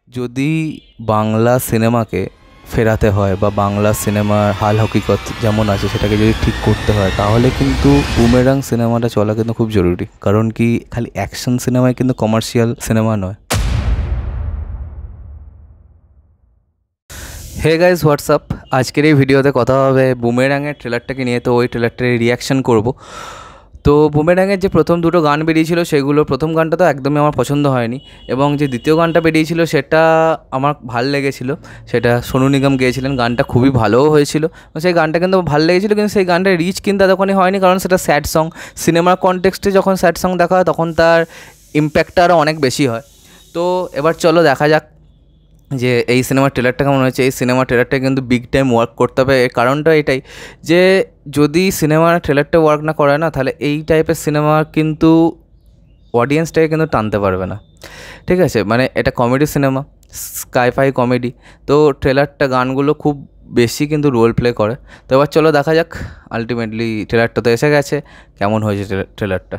যদি বাংলা সিনেমাকে ফেরাতে হয় বা বাংলা সিনেমার হাল হকিকত যেমন আছে সেটাকে যদি ঠিক করতে হয় তাহলে কিন্তু বুমেরাং সিনেমাটা চলা কিন্তু খুব জরুরি। কারণ কি খালি অ্যাকশন সিনেমায় কিন্তু কমার্শিয়াল সিনেমা নয়। হে গাইজ হোয়াটসঅ্যাপ, আজকের এই ভিডিওতে কথা হবে বুমেরাংয়ের ট্রেলারটাকে নিয়ে। তো ওই ট্রেলারটার রিয়াকশান করব। তো বুমেরাংয়ের যে প্রথম দুটো গান বেরিয়েছিল সেগুলো প্রথম গানটা তো একদমই আমার পছন্দ হয়নি, এবং যে দ্বিতীয় গানটা বেরিয়েছিল সেটা আমার ভাল লেগেছিল। সেটা সোনু নিগম গেয়েছিলেন, গানটা খুবই ভালোও হয়েছিল। সেই গানটা কিন্তু ভাল লেগেছিলো, কিন্তু সেই গানটার রিচ কিন্তু এতক্ষণই হয়নি, কারণ সেটা স্যাড সং। সিনেমার কনটেক্সটে যখন স্যাড সং দেখা হয় তখন তার ইম্প্যাক্টটা আরও অনেক বেশি হয়। তো এবার চলো দেখা যাক যে এই সিনেমার ট্রেলারটা কেমন হয়েছে। এই সিনেমার ট্রেলারটা কিন্তু বিগ টাইম ওয়ার্ক করতে হবে। এর কারণটা এটাই যে যদি সিনেমার ট্রেলারটা ওয়ার্ক না করে না, তাহলে এই টাইপের সিনেমা কিন্তু অডিয়েন্সটাকে কিন্তু টানতে পারবে না। ঠিক আছে, মানে এটা কমেডি সিনেমা, স্কাইফাই কমেডি। তো ট্রেলারটা গানগুলো খুব বেশি কিন্তু রোল প্লে করে। তো এবার চলো দেখা যাক। আলটিমেটলি ট্রেলারটা তো এসে গেছে, কেমন হয়েছে ট্রেলারটা।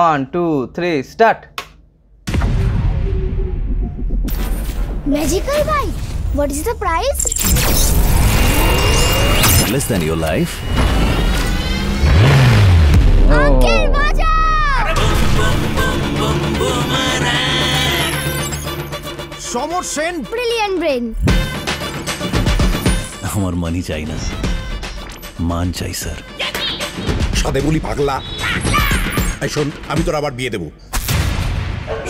1 2 3 start. Magical bike. What is the price? Less than your life. Uncle Bajar! Samar Sen, Brilliant brain. আমার মানি চাই না, মান চাই স্যার। সাদে বলি পাগলা। এই শোন, আমি তোর আবার বিয়ে দেবো।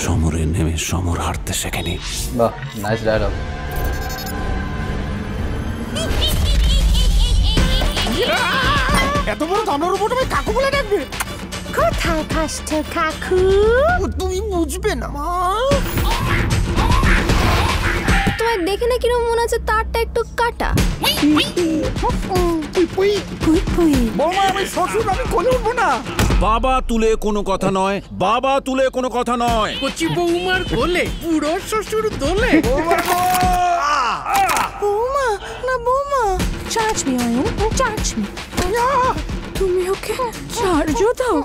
সমরে নেমে সমর হারতে শেখেনি। বাহ, নাইস ডায়লগ। এত বড় দামড়ার উপর তুমি কাকু বলে ডাকবে? কোথায় কষ্ট কাকু? তুমি বুঝবে না মা। তোমায় দেখে না কিরকম মনে হচ্ছে তারটা একটু কাটা। বৌমা, আমি শ্বশুর, আমি কোলে উঠবো না। বাবা তুলে কোনো কথা নয়, বাবা তুলে কোনো কথা নয়। কচি বৌমার কোলে পুরো শ্বশুর দোলে। বৌমা না বৌমা, charge me Ayan, charge me. তুমি ওকে চার্জও দাও।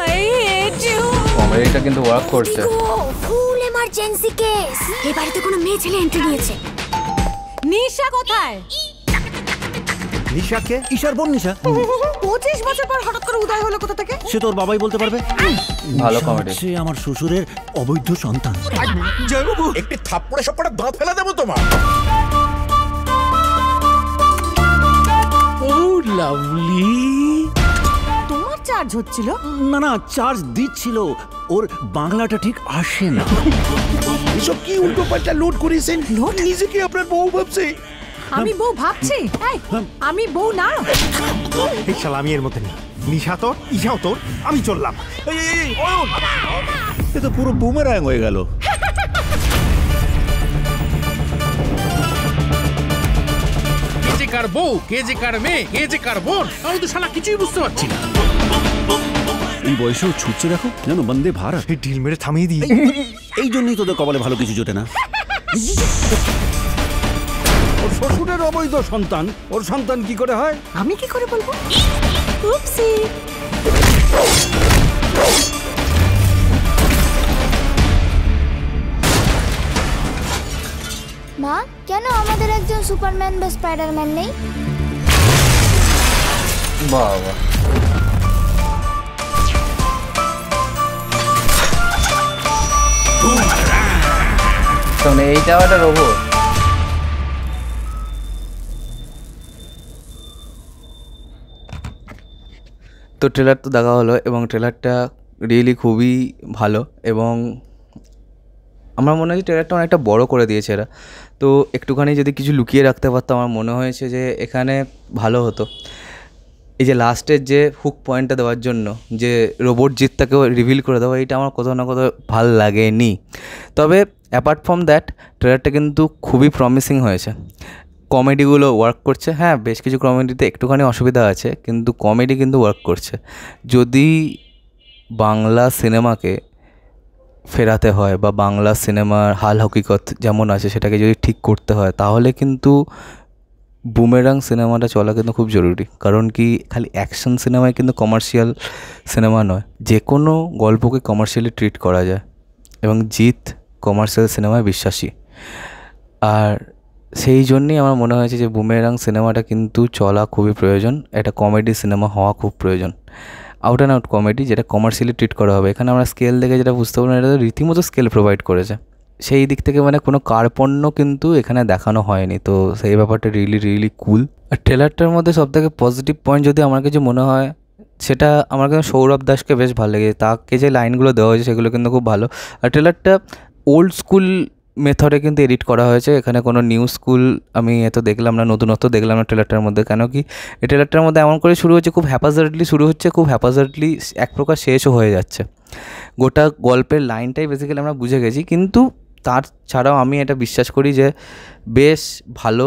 I hate you. কমেডিটা কিন্তু ওয়ার্ক করছে। ফুল এমার্জেন্সি কেস। এই বাড়িতে কোনো মেয়ে ছেলে এন্ট্রি নিয়েছে। নিশা কোথায়? নিশাকে? ঈশার বোন নিশা। 25 বছর পর হঠাৎ করে উদয় হলো কোথা থেকে? সে তোর বাবাই বলতে পারবে। ভালো কমেডি। সে আমার শ্বশুরের অবৈধ সন্তান। জয়বাবু, একটি থাপ্পড়ে সবকটা দাঁত ফেলে দেবো তোমার। ও লাভলি। তোমার চার্জ হচ্ছিল? না না, চার্জ দিচ্ছিল। ওর বাংলাটা ঠিক আসে না। এসব কি উল্টো পাল্টা লোড করেছেন? লোড নিজেকে আপনার বউ ভাবছে। আমি বউ ভাবছি? আমি বউ না। এই শালা আমি এর মধ্যে নেই। নিশা তোর, ঈশাও তোর, আমি চললাম। এ তো পুরো বুমেরাং হয়ে গেল। কে যে কার বউ, কে যে কার মেয়ে, কে যে কার বোন, আমি তো শালা কিছুই বুঝতে পারছি না। এই বয়সেও ছুটছে দেখো, যেন বন্দে ভারত। এই ঢিল মেরে থামিয়ে দিই। এই জন্যই তোদের কপালে ভালো কিছু জোটে না। ওর শ্বশুরের অবৈধ সন্তান, ওর সন্তান কি করে হয়? আমি কি করে বলবো? উপসি। মা, কেন আমাদের একজন সুপারম্যান বা স্পাইডারম্যান নেই? বাবা, এইটাও একটা রোবট। তো ট্রেলার তো দেখা হলো, এবং ট্রেলারটা রিয়েলি খুবই ভালো, এবং আমার মনে হয় ট্রেলারটা অনেকটা বড় করে দিয়েছে এরা। তো একটুখানি যদি কিছু লুকিয়ে রাখতে পারতো আমার মনে হয়েছে যে এখানে ভালো হতো। এই যে লাস্টের যে হুক পয়েন্টটা দেওয়ার জন্য যে রোবট জিতটাকেও রিভিল করে দেওয়া, এইটা আমার কোথাও না কোথাও ভাল লাগেনি। তবে অ্যাপার্ট ফ্রম দ্যাট ট্রেলারটা কিন্তু খুবই প্রমিসিং হয়েছে। কমেডিগুলো ওয়ার্ক করছে। হ্যাঁ, বেশ কিছু কমেডিতে একটুখানি অসুবিধা আছে, কিন্তু কমেডি কিন্তু ওয়ার্ক করছে। যদি বাংলা সিনেমাকে ফেরাতে হয় বা বাংলা সিনেমার হাল হকিকত যেমন আছে সেটাকে যদি ঠিক করতে হয় তাহলে কিন্তু বুমেরাং সিনেমাটা চলা কিন্তু খুব জরুরি। কারণ কি খালি অ্যাকশন সিনেমায় কিন্তু কমার্শিয়াল সিনেমা নয়, যে কোনো গল্পকে কমার্শিয়ালি ট্রিট করা যায়, এবং জিৎ কমার্শিয়াল সিনেমায় বিশ্বাসী। আর সেই জন্যই আমার মনে হয়েছে যে বুমেরাং সিনেমাটা কিন্তু চলা খুবই প্রয়োজন, একটা কমেডি সিনেমা হওয়া খুব প্রয়োজন, আউট অ্যান্ড আউট কমেডি, যেটা কমার্শিয়ালি ট্রিট করা হবে। এখানে আমরা স্কেল দেখে যেটা বুঝতে পারবো না, এটা তো রীতিমতো স্কেল প্রোভাইড করেছে, সেই দিক থেকে মানে কোনো কার্পণ্য কিন্তু এখানে দেখানো হয়নি। তো সেই ব্যাপারটা রিয়েলি কুল। আর ট্রেলারটার মধ্যে সবথেকে পজিটিভ পয়েন্ট যদি আমার কাছে মনে হয়, সেটা আমার কিন্তু সৌরভ দাসকে বেশ ভালো লেগেছে, তাকে যে লাইনগুলো দেওয়া হয়েছে সেগুলো কিন্তু খুব ভালো। আর ট্রেলারটা ওল্ড স্কুল মেথডে কিন্তু এডিট করা হয়েছে, এখানে কোনো নিউ স্কুল আমি এত দেখলাম না, নতুনত্ব দেখলাম না ট্রেলারটার মধ্যে। কেন কি এই ট্রেলারটার মধ্যে এমন করে শুরু হচ্ছে, খুব হ্যাপাজার্ডলি শুরু হচ্ছে, খুব হ্যাপাজার্ডলি এক প্রকার শেষও হয়ে যাচ্ছে। গোটা গল্পের লাইনটাই বেসিক্যালি আমরা বুঝে গেছি, কিন্তু তার ছাড়াও আমি এটা বিশ্বাস করি যে বেশ ভালো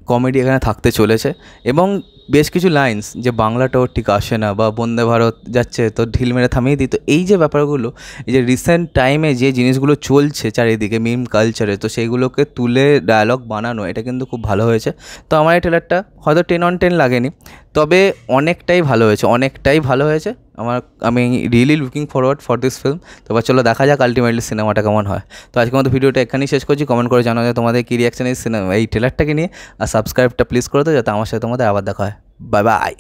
কমেডি এখানে থাকতে চলেছে। এবং বেশ কিছু লাইন্স যে বাংলাটাও ঠিক আসে না, বা বন্দে ভারত যাচ্ছে তো ঢিল মেরে থামিয়ে দিই, তো এই যে ব্যাপারগুলো, এই যে রিসেন্ট টাইমে যে জিনিসগুলো চলছে চারিদিকে মিম কালচারে, তো সেইগুলোকে তুলে ডায়ালগ বানানো, এটা কিন্তু খুব ভালো হয়েছে। তো আমার এই ট্রেলারটা হয়তো 10 on 10 লাগেনি, তবে অনেকটাই ভালো হয়েছে। আমি really looking forward for this film. তো এবার চলো দেখা যাক আলটিমেটলি সিনেমাটা কেমন হয়। তো আজকের মতো ভিডিওটা এখানেই শেষ করছি। কমেন্ট করে জানাও যে তোমাদের কী রিয়াকশন এই ট্রেলারটাকে নিয়ে, আর সাবস্ক্রাইবটা প্লিজ করে দাও যাতে আমার সাথে তোমাদের আবার দেখা হয়। Bye bye.